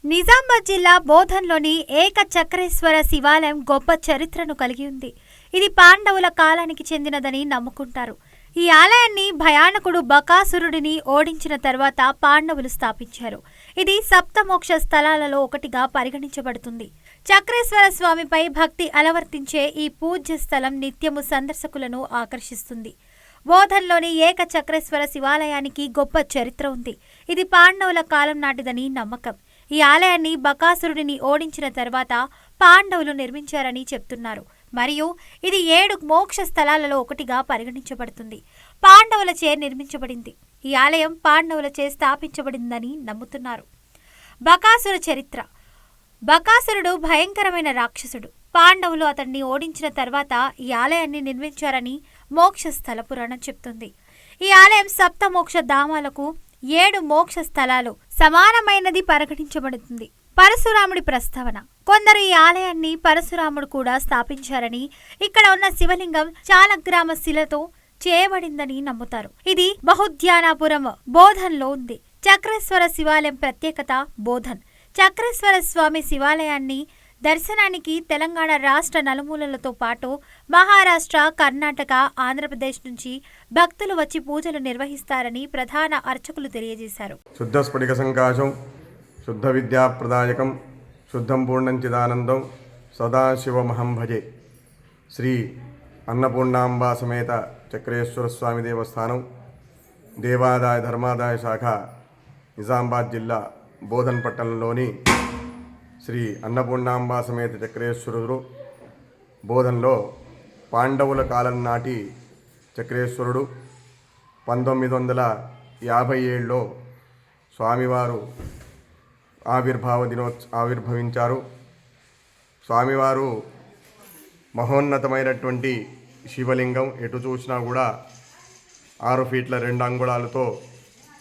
నిజామాబాద్ జిల్లా బోధన్లోని ఏకచక్రేశ్వర శివాలయం గొప్ప చరిత్రను కలిగి ఉంది. ఇది పాండవుల కాలానికి చెందినదని నమ్ముకుంటారు. ఈ ఆలయాన్ని భయానకుడు బకాసురుడిని ఓడించిన తర్వాత పాండవులు స్థాపించారు. ఇది సప్తమోక్ష స్థలాలలో ఒకటిగా పరిగణించబడుతుంది. చక్రేశ్వర స్వామిపై భక్తి అలవర్తించే ఈ పూజ్య స్థలం నిత్యము సందర్శకులను ఆకర్షిస్తుంది. బోధన్లోని ఏకచక్రేశ్వర శివాలయానికి గొప్ప చరిత్ర ఉంది. ఇది పాండవుల కాలం నాటిదని నమ్మకం. ఈ ఆలయాన్ని బకాసురుడిని ఓడించిన తర్వాత పాండవులు నిర్మించారని చెప్తున్నారు. మరియు ఇది 7 మోక్ష స్థలాలలో ఒకటిగా పరిగణించబడుతుంది. పాండవులచే నిర్మించబడింది. ఈ ఆలయం పాండవులచే స్థాపించబడిందని నమ్ముతున్నారు. బకాసుర చరిత్ర. బకాసురుడు భయంకరమైన రాక్షసుడు. పాండవులు అతన్ని ఓడించిన తర్వాత ఈ ఆలయాన్ని నిర్మించారని మోక్ష స్థల పురాణం చెప్తుంది. ఈ ఆలయం సప్తమోక్ష ధామాలకు 7 మోక్ష స్థలాలు సమానమైనది పరిగణించబడుతుంది. పరశురాముడి ప్రస్తావన. కొందరు ఈ ఆలయాన్ని పరశురాముడు కూడా స్థాపించారని, ఇక్కడ ఉన్న శివలింగం చాలగ్రామ శిలతో చేయబడిందని నమ్ముతారు. ఇది బహుధ్యానాపురం బోధన్లో ఉంది. చక్రేశ్వర శివాలయం ప్రత్యేకత. బోధన్ చక్రేశ్వర స్వామి శివాలయాన్ని దర్శనానికి తెలంగాణ రాష్ట్ర నలుమూలలతో పాటు మహారాష్ట్ర, కర్ణాటక, ఆంధ్రప్రదేశ్ నుంచి భక్తులు వచ్చి పూజలు నిర్వహిస్తారని ప్రధాన అర్చకులు తెలియజేశారు. శుద్ధ స్ఫటిక సంకాశం, శుద్ధ విద్యాప్రదాయకం, శుద్ధం పూర్ణం చిదానందం, సదాశివమహం భజే. శ్రీ అన్నపూర్ణాంబా సమేత చక్రేశ్వర స్వామి దేవస్థానం, దేవాదాయ ధర్మాదాయ శాఖ, నిజామాబాద్ జిల్లా బోధన్ పట్టణంలోని శ్రీ అన్నపూర్ణాంబా సమేత చక్రేశ్వరుడు బోధన్లో పాండవుల కాలం నాటి చక్రేశ్వరుడు 1957లో స్వామివారు ఆవిర్భవించారు. స్వామివారు మహోన్నతమైనటువంటి శివలింగం, ఎటు చూసినా కూడా 6 ఫీట్ల 2 అంగుళాలతో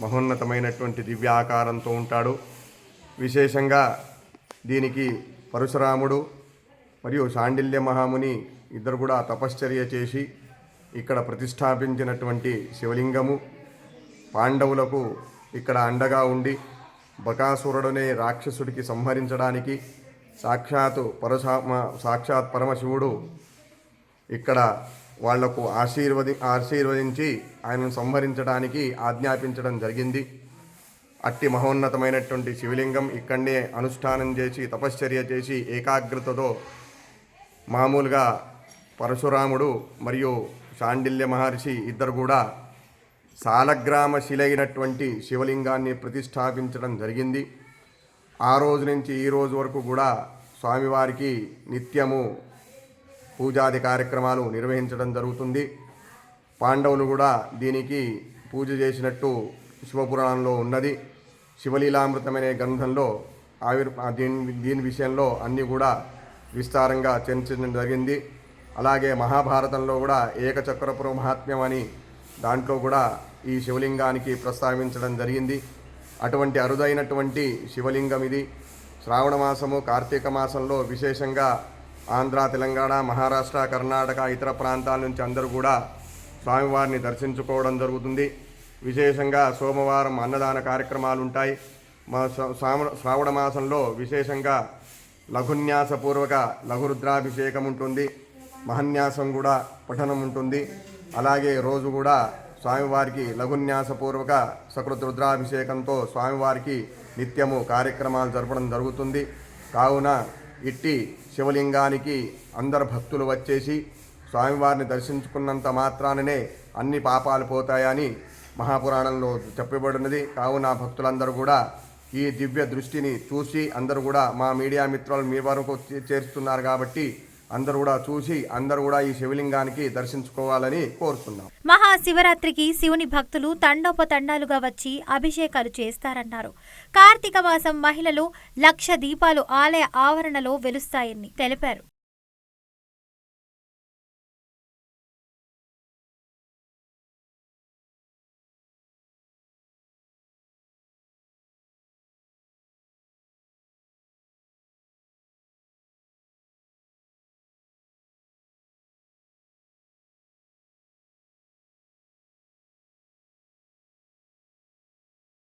మహోన్నతమైనటువంటి దివ్య ఆకారంతో ఉంటాడు. విశేషంగా దీనికి పరశురాముడు మరియు శాండిల్య మహాముని ఇద్దరు కూడా తపశ్చర్య చేసి ఇక్కడ ప్రతిష్టాపించినటువంటి శివలింగము. పాండవులకు ఇక్కడ అండగా ఉండి బకాసురుడనే రాక్షసుడికి సంహరించడానికి సాక్షాత్ పరమశివుడు ఇక్కడ వాళ్లకు ఆశీర్వదించి ఆయనను సంహరించడానికి ఆజ్ఞాపించడం జరిగింది. అట్టి మహోన్నతమైనటువంటి శివలింగం ఇక్కడనే అనుష్ఠానం చేసి తపశ్చర్య చేసి ఏకాగ్రతతో మామూలుగా పరశురాముడు మరియు శాండిల్య మహర్షి ఇద్దరు కూడా సాలగ్రామ శిలైనటువంటి శివలింగాన్ని ప్రతిష్టాపించడం జరిగింది. ఆ రోజు నుంచి ఈ రోజు వరకు కూడా స్వామివారికి నిత్యము పూజాది కార్యక్రమాలు నిర్వహించడం జరుగుతుంది. పాండవులు కూడా దీనికి పూజ చేసినట్టు శివపురాణంలో ఉన్నది. శివలీలామృతమనే గ్రంథంలో దీని విషయంలో అన్నీ కూడా విస్తారంగా చర్చించడం జరిగింది. అలాగే మహాభారతంలో కూడా ఏకచక్రపుర మహాత్మ్యం అని దాంట్లో కూడా ఈ శివలింగానికి ప్రస్తావించడం జరిగింది. అటువంటి అరుదైనటువంటి శివలింగం ఇది. శ్రావణ మాసము, కార్తీక మాసంలో విశేషంగా ఆంధ్ర, తెలంగాణ, మహారాష్ట్ర, కర్ణాటక, ఇతర ప్రాంతాల నుంచి అందరూ కూడా స్వామివారిని దర్శించుకోవడం జరుగుతుంది. విశేషంగా సోమవారం అన్నదాన కార్యక్రమాలు ఉంటాయి. శ్రావణ మాసంలో విశేషంగా లఘున్యాసపూర్వక లఘురుద్రాభిషేకం ఉంటుంది. మహన్యాసం కూడా పఠనం ఉంటుంది. అలాగే రోజు కూడా స్వామివారికి లఘున్యాసపూర్వక సకృత్ రుద్రాభిషేకంతో స్వామివారికి నిత్యము కార్యక్రమాలు జరపడం జరుగుతుంది. కావున ఇట్టి శివలింగానికి అందరు భక్తులు వచ్చేసి స్వామివారిని దర్శించుకున్నంత మాత్రాననే అన్ని పాపాలు పోతాయని మహాపురాణంలో చెప్పబడినది. కావున భక్తులందరూ కూడా ఈ దివ్య దృష్టిని చూసి అందరూ కూడా మా మీడియా మిత్రులు మీ వరకు చేరుస్తున్నారు కాబట్టి అందరూ కూడా చూసి అందరూ కూడా ఈ శివలింగానికి దర్శించుకోవాలని కోరుతున్నాం. మహాశివరాత్రికి శివుని భక్తులు తండోపతండాలుగా వచ్చి అభిషేకాలు చేస్తారన్నారు. కార్తీక మాసం మహిళలు 1,00,000 దీపాలు ఆలయ ఆవరణలో వెలుస్తాయని తెలిపారు.